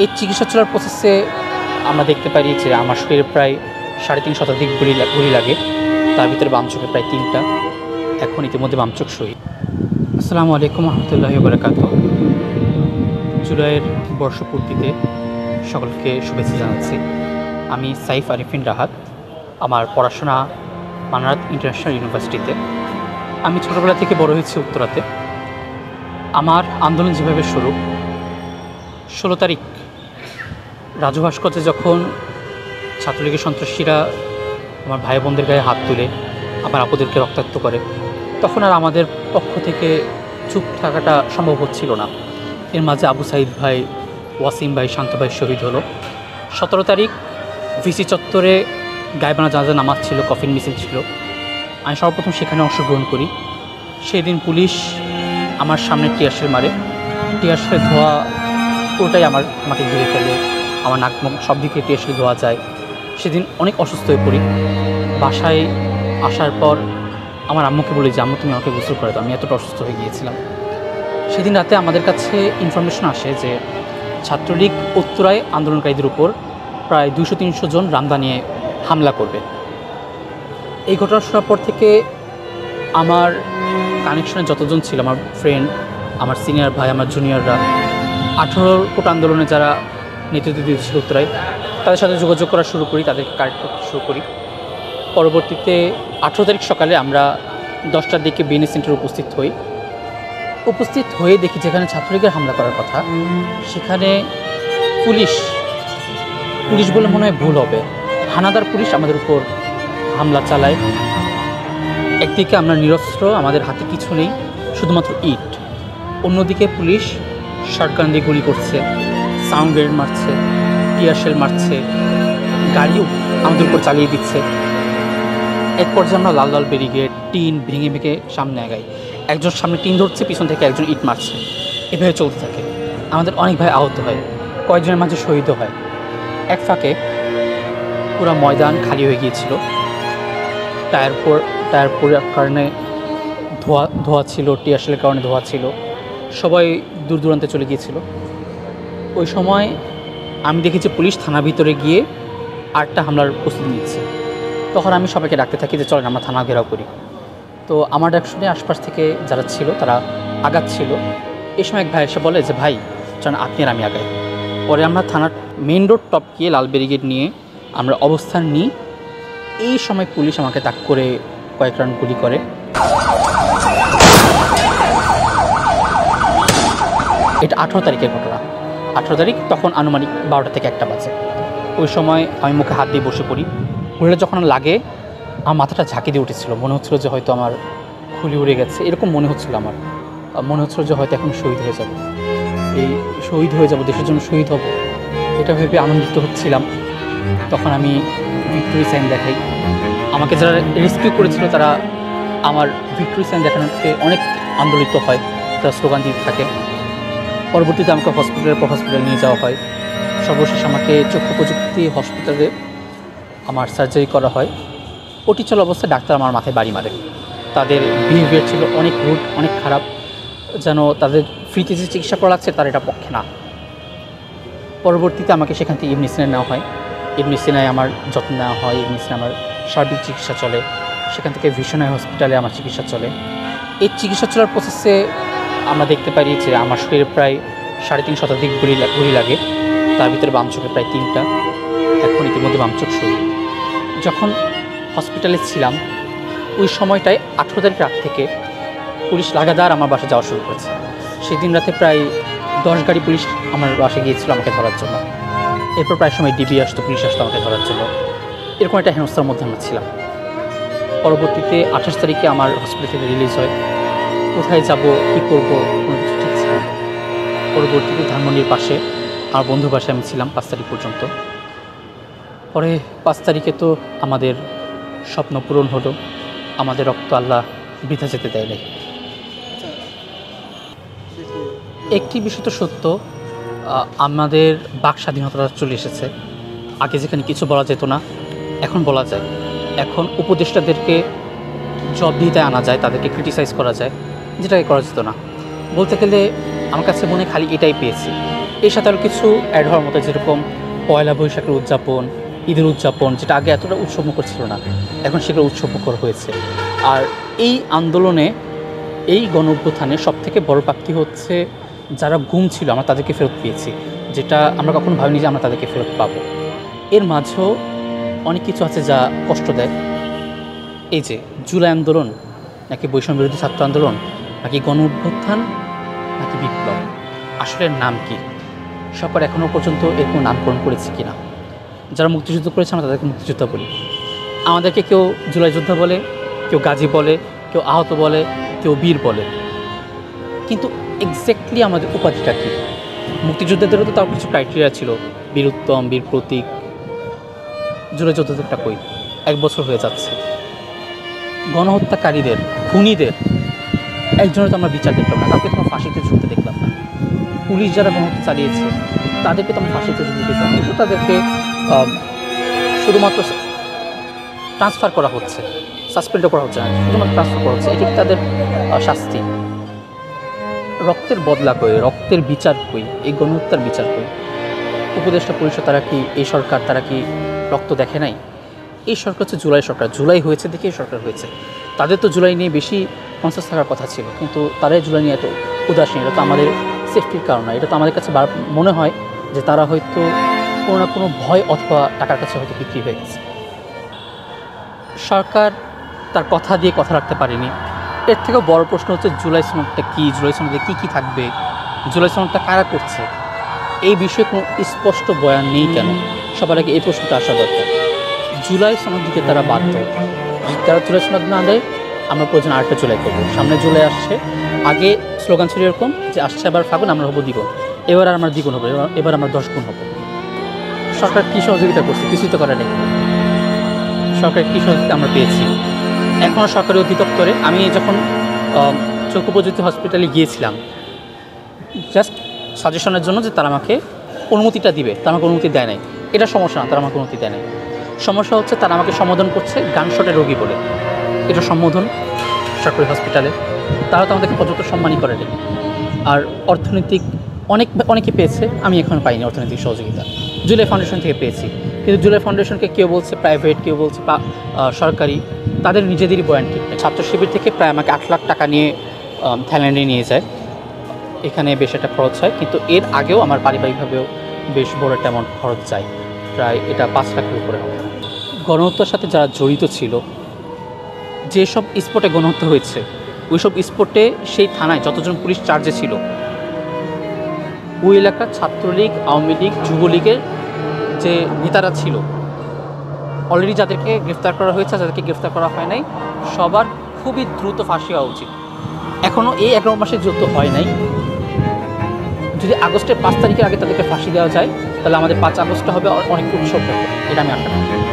এই চিকিৎসা চলার প্রসেসে আমরা দেখতে পারি যে আমার শরীরে প্রায় ৩.৫ শতাধিক গুলি লাগে, তার ভিতরে বাম চোখে প্রায় ৩টা। এখন ইতিমধ্যে বাম চোখ শহীদ। আসসালামু আলাইকুম রহমতুল্লাহি ওয়া বারাকাতুহু। জুলাইয়ের বর্ষপূর্তিতে সকলকে শুভেচ্ছা জানাচ্ছি। আমি সাইফ আরিফিন রাহাত। আমার পড়াশোনা মানারাত ইন্টারন্যাশনাল ইউনিভার্সিটিতে। আমি ছোটোবেলা থেকে বড় হয়েছি উত্তরাতে। আমার আন্দোলন যেভাবে শুরু, ১৬ তারিখ রাজু ভাস্কর্যে যখন ছাত্রলীগের সন্ত্রাসীরা আমার ভাই বোনদের গায়ে হাত তুলে আমার আপুদেরকে রক্তাক্ত করে, তখন আর আমাদের পক্ষ থেকে চুপ থাকাটা সম্ভব হচ্ছিল না। এর মাঝে আবু সাইদ ভাই, ওয়াসিম ভাই, শান্ত ভাই শহীদ হলো। ১৭ তারিখ ভিসি চত্বরে গায়েবানা জানাজা নামাজ ছিল, কফিন মিছিল ছিল। আমি সর্বপ্রথম সেখানে অংশগ্রহণ করি। সেই দিন পুলিশ আমার সামনে টিয়ারশেল মারে। টিয়ারশেলের ধোঁয়া পুরোটাই আমাকে ঘিরে ফেলে, আমার নাক মুখ সব দিকে টিয়ারশেল ধোয়া যায়। সেদিন অনেক অসুস্থ হয়ে পড়ি। বাসায় আসার পর আমার আম্মুকে বলি যে আম্মু তুমি আমাকে গোসল করে দাও, আমি এতটা অসুস্থ হয়ে গিয়েছিলাম। সেদিন রাতে আমাদের কাছে ইনফরমেশন আসে যে ছাত্রলীগ উত্তরায় আন্দোলনকারীদের উপর প্রায় ২০০-৩০০ জন রামদা নিয়ে হামলা করবে। এই ঘটনা শোনার পর থেকে আমার কানেকশনে যতজন ছিল, আমার ফ্রেন্ড, আমার সিনিয়র ভাই, আমার জুনিয়ররা, ১৮ কোট আন্দোলনে যারা নেতৃত্ব দিয়েছিল উত্তরায়, তাদের সাথে যোগাযোগ করা শুরু করি, তাদেরকে কারেক্ট করতে শুরু করি। পরবর্তীতে ১৮ তারিখ সকালে আমরা 10টার দিকে বিএনএ সেন্টারে উপস্থিত হয়ে দেখি যেখানে ছাত্রলীগের হামলা করার কথা, সেখানে পুলিশ বলে মনে হয় ভুল হবে, হানাদার পুলিশ আমাদের উপর হামলা চালায়। একদিকে আমরা নিরস্ত্র, আমাদের হাতে কিছু নেই, শুধুমাত্র ইট। অন্যদিকে পুলিশ শটগান দিয়ে গুলি করছে, সাউন্ড গ্রেনেড মারছে, টিয়ারশেল মারছে, গাড়িও আমাদের উপর চালিয়ে দিচ্ছে। এক পর্যায়ে আমরা লাল লাল ব্যারিকেড, টিন ভেঙে সামনে আগাই। একজন সামনে টিন ধরছে, পিছন থেকে একজন ইট মারছে। এভাবে চলতে থাকে। আমাদের অনেক ভাই আহত হয়, কয়েকজনের মাঝে শহীদও হয়। এক ফাঁকে পুরো ময়দান খালি হয়ে গিয়েছিল। টায়ার পড়ার কারণে ধোয়া ছিল, টিয়ারশেলের কারণে ধোয়া ছিল, সবাই দূর দূরান্তে চলে গিয়েছিল। ওই সময় আমি দেখেছি পুলিশ থানার ভিতরে গিয়ে আরেকটা হামলার প্রস্তুতি নিচ্ছে। তখন আমি সবাইকে ডাকতে থাকি যে চলেন আমরা থানা ঘেরাও করি। তো আমার ডাক শুনে আশপাশ থেকে যারা ছিল তারা আগাচ্ছিল। এই সময় এক ভাই এসে বলে যে ভাই চলেন আপনি আর আমি আগাই। পরে আমরা থানার মেইন রোড টপ গিয়ে লাল ব্যারিকেড নিয়ে আমরা অবস্থান নিই। এই সময় পুলিশ আমাকে তাক করে কয়েক রাউন্ড গুলি করে। এটা ১৮ তারিখের ঘটনা। ১৮ তারিখ তখন আনুমানিক ১২টা থেকে ১টা বাজে। ওই সময় আমি মুখে হাত দিয়ে বসে পড়ি। গুলিটা যখন লাগে আমার মাথাটা ঝাঁকি দিয়ে উঠেছিল, মনে হচ্ছিল যে হয়তো আমার খুলি উড়ে গেছে, এরকম মনে হচ্ছিল। আমার মনে হচ্ছিল যে হয়তো এখন শহীদ হয়ে যাব, দেশের জন্য শহীদ হব, এটা ভেবে আনন্দিত হচ্ছিলাম। তখন আমি ভিক্টোরি সাইন দেখাই। আমাকে যারা রেস্কিউ করেছিল তারা আমার ভিক্টোরি সাইন দেখানোতে অনেক আন্দোলিত হয়, তারা স্লোগান দিতে থাকে। পরবর্তীতে আমাকে হসপিটালে নিয়ে যাওয়া হয়। সর্বশেষ আমাকে চক্ষু প্রযুক্তি হসপিটালে আমার সার্জারি করা হয়। ওটি চলা অবস্থায় ডাক্তার আমার মাথায় বাড়ি মারে। তাদের বিহেভিয়ার ছিল অনেক রুড, অনেক খারাপ, যেন তাদের ফ্রিতে যে চিকিৎসা করা লাগছে তার এটা পক্ষে না। পরবর্তীতে আমাকে সেখান থেকে ইবনে সিনায় নেওয়া হয়। ইবনে সিনায় আমার যত্ন নেওয়া হয়, ইবনে সিনায় আমার সার্বিক চিকিৎসা চলে। সেখান থেকে ভিশনায় হসপিটালে আমার চিকিৎসা চলে। এই চিকিৎসা চলার প্রসেসে আমরা দেখতে পারি যে আমার শরীরে প্রায় ৩.৫ শতাধিক গুলি লাগে, তার ভিতরে বাম চোখে প্রায় ৩টা। এখন ইতিমধ্যে বাম চোখ শহীদ। যখন হসপিটালে ছিলাম ওই সময়টায় ১৮ তারিখ রাত থেকে পুলিশ লাগাতার আমার বাসায় যাওয়া শুরু করেছে। সেদিন রাতে প্রায় 10 গাড়ি পুলিশ আমার বাসায় গিয়েছিল আমাকে ধরার জন্য। এরপর প্রায় সময় ডিবি আসতো, পুলিশ আসতো আমাকে ধরার জন্য। এরকম একটা হেনস্থার মধ্যে আমরা ছিলাম। পরবর্তীতে ২৮ তারিখে আমার হসপিটাল থেকে রিলিজ হয়। কোথায় যাব, কী করবো, কোনো কিছু ঠিক ছিল না। পরবর্তীতে ধানমন্ডির পাশে আমার বন্ধুর বাসায় আমি ছিলাম ৫ তারিখ পর্যন্ত। পরে ৫ তারিখে তো আমাদের স্বপ্ন পূরণ হলো, আমাদের রক্ত আল্লাহ বৃথা যেতে দেয় নাই। একটি বিষয় তো সত্য, আমাদের বাক স্বাধীনতা চলে এসেছে। আগে যেখানে কিছু বলা যেত না এখন বলা যায়। এখন উপদেষ্টাদেরকে জবাবদিহিতায় আনা যায়, তাদেরকে ক্রিটিসাইজ করা যায়, যেটাকে করা যেত না। বলতে গেলে আমার কাছে মনে খালি এটাই পেয়েছি এর সাথে আরও কিছু অ্যাড হওয়ার মতো, যেরকম পয়লা বৈশাখের উদযাপন, ঈদের উদযাপন, যেটা আগে এতটা উৎসবমুখর ছিল না, এখন সেগুলো উৎসবমুখর হয়েছে। আর এই আন্দোলনে, এই গণ অভ্যুত্থানে সবথেকে বড় প্রাপ্তি হচ্ছে যারা গুম ছিল আমরা তাদেরকে ফেরত পেয়েছি, যেটা আমরা কখনো ভাবিনি যে আমরা তাদেরকে ফেরত পাবো। এর মাঝেও অনেক কিছু আছে যা কষ্ট দেয়। এই যে জুলাই আন্দোলন, নাকি বৈষম্য বিরোধী ছাত্র আন্দোলন, নাকি গণ অভ্যুত্থান, নাকি বিপ্লব, আসলে নাম কি? সরকার এখনও পর্যন্ত এর কোনো নামকরণ করেছে কি না। যারা মুক্তিযুদ্ধ করেছে আমরা তাদেরকে মুক্তিযোদ্ধা বলি, আমাদেরকে কেউ জুলাই যোদ্ধা বলে, কেউ গাজী বলে, কেউ আহত বলে, কেউ বীর বলে, কিন্তু এক্স্যাক্টলি আমাদের উপাধিটা কী? মুক্তিযোদ্ধাদেরও তো তার কিছু ক্রাইটেরিয়া ছিল, বীর উত্তম, বীর প্রতীক। জুলাই যোদ্ধাদেরটা কই? 1 বছর হয়ে যাচ্ছে। গণহত্যাকারীদের, খুনিদের একজনের তো আমরা বিচার দেখলাম না, কাউকে তো আমরা ফাঁসিতে ঝুলতে দেখলাম না। পুলিশ যারা গণহত্যা চালিয়েছে তাদেরকে তো আমরা ফাঁসিতে ঝুলতে দেখলাম না, কিন্তু তাদেরকে শুধুমাত্র ট্রান্সফার করা হচ্ছে, সাসপেন্ডও করা হচ্ছে না, শুধুমাত্র ট্রান্সফার করা হচ্ছে। এটি তাদের শাস্তি। রক্তের বদলা কই? রক্তের বিচার কই? এই গণহত্যার বিচার কই? উপদেষ্টা পরিষদ তারা কি, এই সরকার তারা কি রক্ত দেখে নাই? এই সরকার হচ্ছে জুলাই সরকার, জুলাই হয়েছে দেখেই সরকার হয়েছে। তাদের তো জুলাই নিয়ে বেশি কনসাস থাকার কথা ছিল, কিন্তু তারাই জুলাই নিয়ে এত উদাসীন। এটা তো আমাদের সেফটির কারণে, এটা তো আমাদের কাছে মনে হয় যে তারা হয়তো কোনো না কোনো ভয় অথবা টাকার কাছে হয়তো বিক্রি হয়ে গেছে। সরকার তার কথা দিয়ে কথা রাখতে পারেনি। এর থেকেও বড় প্রশ্ন হচ্ছে জুলাই সনদটা কী, জুলাই সনদে কী কী থাকবে, জুলাই সনদটা কারা করছে, এই বিষয়ে কোনো স্পষ্ট বয়ান নেই কেন? সবার আগে এই প্রশ্নটা আসা দরকার। জুলাই সনদ দিতে তারা বাধ্য। তারা জুলাই সনদ না দেয়, আমরা প্রয়োজন আরেকটা জুলাই করবো। সামনে জুলাই আসছে, আগে স্লোগান ছিল এরকম যে আসছে এবার ফাগুন, আমরা হবো দ্বিগুণ, এবার আর আমরা দ্বিগুণ হবো, এবার আমরা 10 গুণ হবো। সরকার কী সহযোগিতা করছে? কিছুই তো করে নেই। সরকারের কী সহযোগিতা আমরা পেয়েছি? এখনও সরকারি অধিদপ্তরে আমি যখন চক্ষু প্রযুক্তি হসপিটালে গিয়েছিলাম জাস্ট সাজেশনের জন্য যে তারা আমাকে অনুমতিটা দিবে, তারা আমাকে অনুমতি দেয় নাই। এটা সমস্যা না, তারা আমাকে অনুমতি দেয় নাই। সমস্যা হচ্ছে তারা আমাকে সম্বোধন করছে গানশটের রোগী বলে। এটা সম্বোধন সরকারি হসপিটালে? তারা তো আমাদেরকে পর্যন্ত সম্মানই করে নেই। আর অর্থনৈতিক অনেকে পেয়েছে, আমি এখন পাইনি অর্থনৈতিক সহযোগিতা। জুলাই ফাউন্ডেশন থেকে পেয়েছি, কিন্তু জুলাই ফাউন্ডেশনকে কেউ বলছে প্রাইভেট, কেউ বলছে সরকারি। তাদের নিজেদেরই বয়ান ঠিক নেই। ছাত্র শিবির থেকে প্রায় আমাকে 8 লাখ টাকা নিয়ে থাইল্যান্ডে নিয়ে যায়, এখানে বেশ একটা খরচ হয়, কিন্তু এর আগেও আমার পারিবারিকভাবেও বেশ বড় একটা অ্যামাউন্ট খরচ যায়, প্রায় এটা 5 লাখের উপরে হবে। গণহত্যার সাথে যারা জড়িত ছিল, যেসব স্পটে গণহত্যা হয়েছে ওইসব স্পটে সেই থানায় যতজন পুলিশ চার্জে ছিল, ওই এলাকার ছাত্রলীগ, আওয়ামী লীগ, যুবলীগের যে নেতারা ছিল, অলরেডি যাদেরকে গ্রেফতার করা হয়েছে, যাদেরকে গ্রেফতার করা হয় নাই, সবার খুবই দ্রুত ফাঁসি হওয়া উচিত। এখনও এই 11 মাসে যুদ্ধ হয় নাই। যদি আগস্টের 5 তারিখের আগে তাদেরকে ফাঁসি দেওয়া যায়, তাহলে আমাদের 5 আগস্টটা হবে অনেক উৎসব, এটা আমি আশা করি।